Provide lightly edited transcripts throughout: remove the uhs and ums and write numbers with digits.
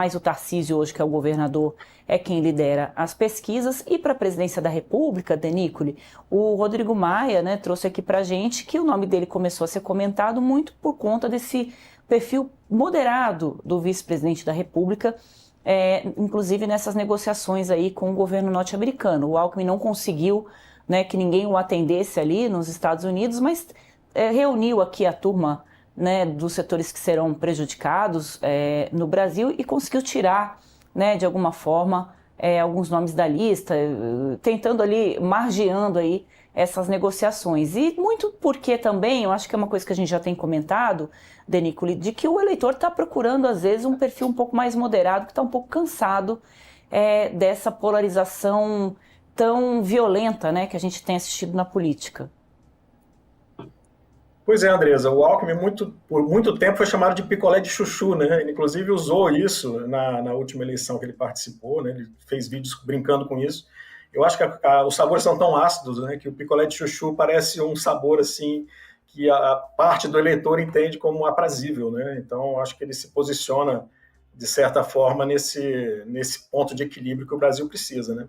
mas o Tarcísio hoje, que é o governador, é quem lidera as pesquisas. E para a presidência da República, Denícoli, o Rodrigo Maia, né, trouxe aqui para a gente que o nome dele começou a ser comentado muito por conta desse perfil moderado do vice-presidente da República, inclusive nessas negociações aí com o governo norte-americano. O Alckmin não conseguiu, né, que ninguém o atendesse ali nos Estados Unidos, mas reuniu aqui a turma, né, dos setores que serão prejudicados no Brasil e conseguiu tirar, né, de alguma forma, alguns nomes da lista, tentando ali, margeando aí essas negociações. E muito porque também, eu acho que é uma coisa que a gente já tem comentado, Denícoli, de que o eleitor está procurando, às vezes, um perfil um pouco mais moderado, que está um pouco cansado dessa polarização tão violenta, né, que a gente tem assistido na política. Pois é, Andresa, o Alckmin por muito tempo foi chamado de picolé de chuchu, né? Ele, inclusive, usou isso na última eleição que ele participou, né? Ele fez vídeos brincando com isso. Eu acho que os sabores são tão ácidos, né, que o picolé de chuchu parece um sabor assim que a parte do eleitor entende como aprazível, né? Então, eu acho que ele se posiciona de certa forma nesse ponto de equilíbrio que o Brasil precisa, né?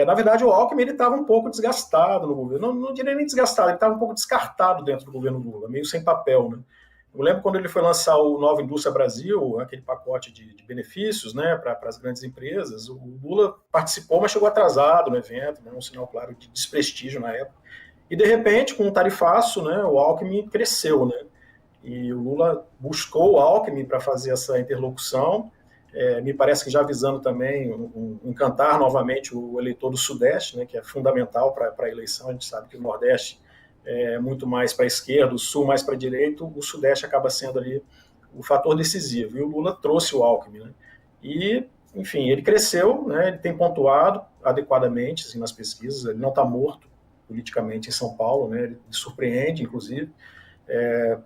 Na verdade, o Alckmin estava um pouco desgastado no governo. Não diria nem desgastado, ele estava um pouco descartado dentro do governo Lula, meio sem papel, né? Eu lembro quando ele foi lançar o Nova Indústria Brasil, aquele pacote de benefícios, né, para as grandes empresas. O Lula participou, mas chegou atrasado no evento, né, um sinal claro de desprestígio na época. E, de repente, com um tarifaço, né, o Alckmin cresceu, né? E o Lula buscou o Alckmin para fazer essa interlocução, me parece que já avisando também encantar novamente o eleitor do Sudeste, né, que é fundamental para a eleição. A gente sabe que o Nordeste é muito mais para a esquerda, o Sul mais para a direita, o Sudeste acaba sendo ali o fator decisivo. E o Lula trouxe o Alckmin, né? E, enfim, ele cresceu, né, ele tem pontuado adequadamente assim, nas pesquisas, ele não está morto politicamente em São Paulo, né, ele surpreende, inclusive,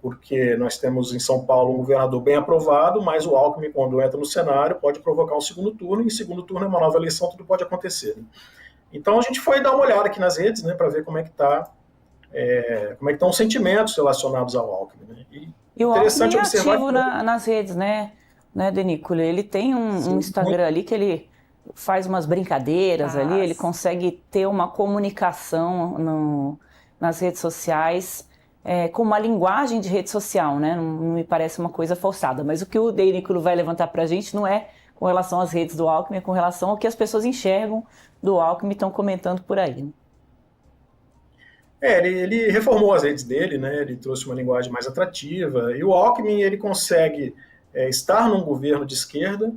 porque nós temos em São Paulo um governador bem aprovado, mas o Alckmin, quando entra no cenário, pode provocar um segundo turno, e em segundo turno é uma nova eleição, tudo pode acontecer. Né? Então a gente foi dar uma olhada aqui nas redes, né, para ver como é que estão os sentimentos relacionados ao Alckmin. Né? E o Alckmin Interessante é observar ativo nas redes, né, Denícoli? Ele tem um Instagram ali que ele faz umas brincadeiras ali, ele consegue ter uma comunicação nas redes sociais com uma linguagem de rede social, né? Não me parece uma coisa forçada, mas o que o Denícolo vai levantar para a gente não é com relação às redes do Alckmin, é com relação ao que as pessoas enxergam do Alckmin e estão comentando por aí. Né? Ele reformou as redes dele, né? Ele trouxe uma linguagem mais atrativa, e o Alckmin ele consegue estar num governo de esquerda,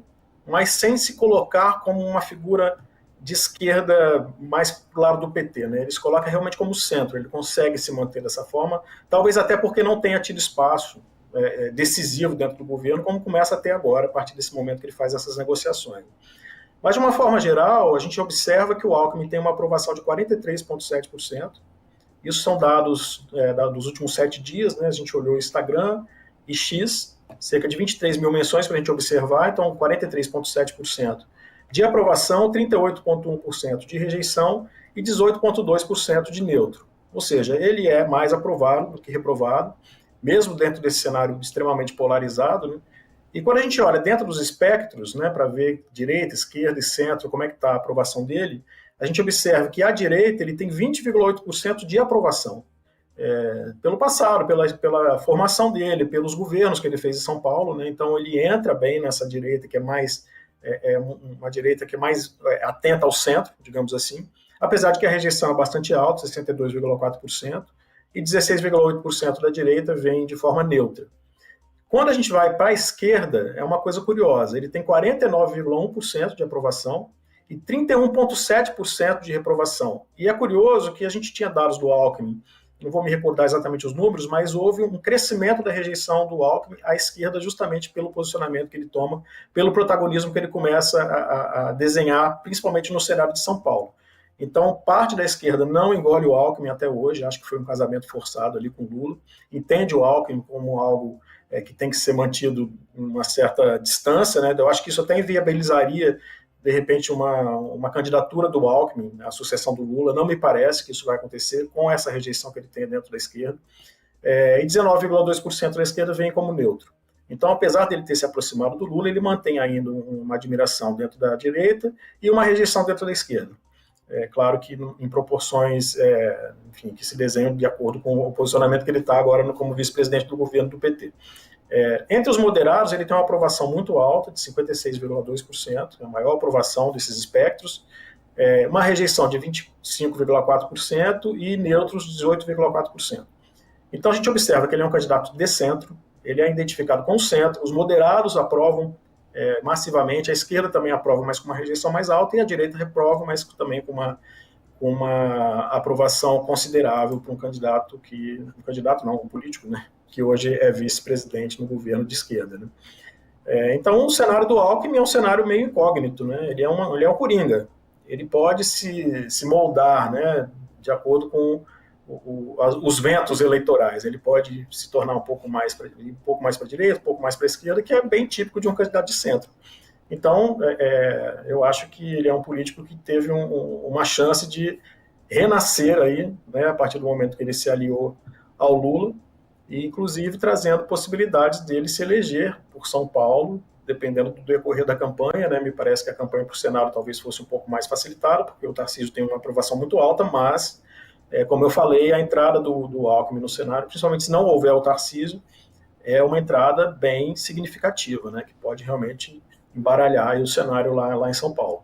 mas sem se colocar como uma figura de esquerda mais pro lado do PT, né? Ele se coloca realmente como centro, ele consegue se manter dessa forma, talvez até porque não tenha tido espaço decisivo dentro do governo, como começa a ter agora, a partir desse momento que ele faz essas negociações. Mas, de uma forma geral, a gente observa que o Alckmin tem uma aprovação de 43,7%. Isso são dados dos últimos 7 dias, né? A gente olhou Instagram e X, cerca de 23 mil menções para a gente observar, então 43,7% de aprovação, 38,1% de rejeição e 18,2% de neutro. Ou seja, ele é mais aprovado do que reprovado, mesmo dentro desse cenário extremamente polarizado. Né? E quando a gente olha dentro dos espectros, né, para ver direita, esquerda e centro, como é que está a aprovação dele, a gente observa que à direita ele tem 20,8% de aprovação. Pelo passado, pela formação dele, pelos governos que ele fez em São Paulo, né? Então ele entra bem nessa direita que é mais uma direita que é mais atenta ao centro, digamos assim, apesar de que a rejeição é bastante alta, 62,4%, e 16,8% da direita vem de forma neutra. Quando a gente vai para a esquerda, é uma coisa curiosa, ele tem 49,1% de aprovação e 31,7% de reprovação. E é curioso que a gente tinha dados do Alckmin, não vou me recordar exatamente os números, mas houve um crescimento da rejeição do Alckmin à esquerda justamente pelo posicionamento que ele toma, pelo protagonismo que ele começa a desenhar, principalmente no cenário de São Paulo. Então, parte da esquerda não engole o Alckmin até hoje, acho que foi um casamento forçado ali com o Lula, entende o Alckmin como algo que tem que ser mantido em uma certa distância, né? Eu acho que isso até inviabilizaria de repente, uma candidatura do Alckmin, a sucessão do Lula, não me parece que isso vai acontecer com essa rejeição que ele tem dentro da esquerda. E 19,2% da esquerda vem como neutro. Então, apesar dele ter se aproximado do Lula, ele mantém ainda uma admiração dentro da direita e uma rejeição dentro da esquerda. É claro que em proporções, enfim, que se desenham de acordo com o posicionamento que ele está agora como vice-presidente do governo do PT. Entre os moderados, ele tem uma aprovação muito alta, de 56,2%, a maior aprovação desses espectros, uma rejeição de 25,4% e neutros 18,4%. Então a gente observa que ele é um candidato de centro, ele é identificado com o centro, os moderados aprovam massivamente, a esquerda também aprova, mas com uma rejeição mais alta, e a direita reprova, mas também com uma aprovação considerável para um candidato um político, né, que hoje é vice-presidente no governo de esquerda, né. Então o cenário do Alckmin é um cenário meio incógnito, né, ele é um coringa, ele pode se moldar, né, de acordo com os ventos eleitorais, ele pode se tornar um pouco mais para a direita, um pouco mais para a esquerda, que é bem típico de um candidato de centro. Então, eu acho que ele é um político que teve uma chance de renascer aí, né, a partir do momento que ele se aliou ao Lula, e inclusive trazendo possibilidades dele se eleger por São Paulo, dependendo do decorrer da campanha, né, me parece que a campanha para o Senado talvez fosse um pouco mais facilitada, porque o Tarcísio tem uma aprovação muito alta, mas como eu falei, a entrada do Alckmin no cenário, principalmente se não houver o Tarcísio, é uma entrada bem significativa, né, que pode realmente embaralhar aí o cenário lá em São Paulo.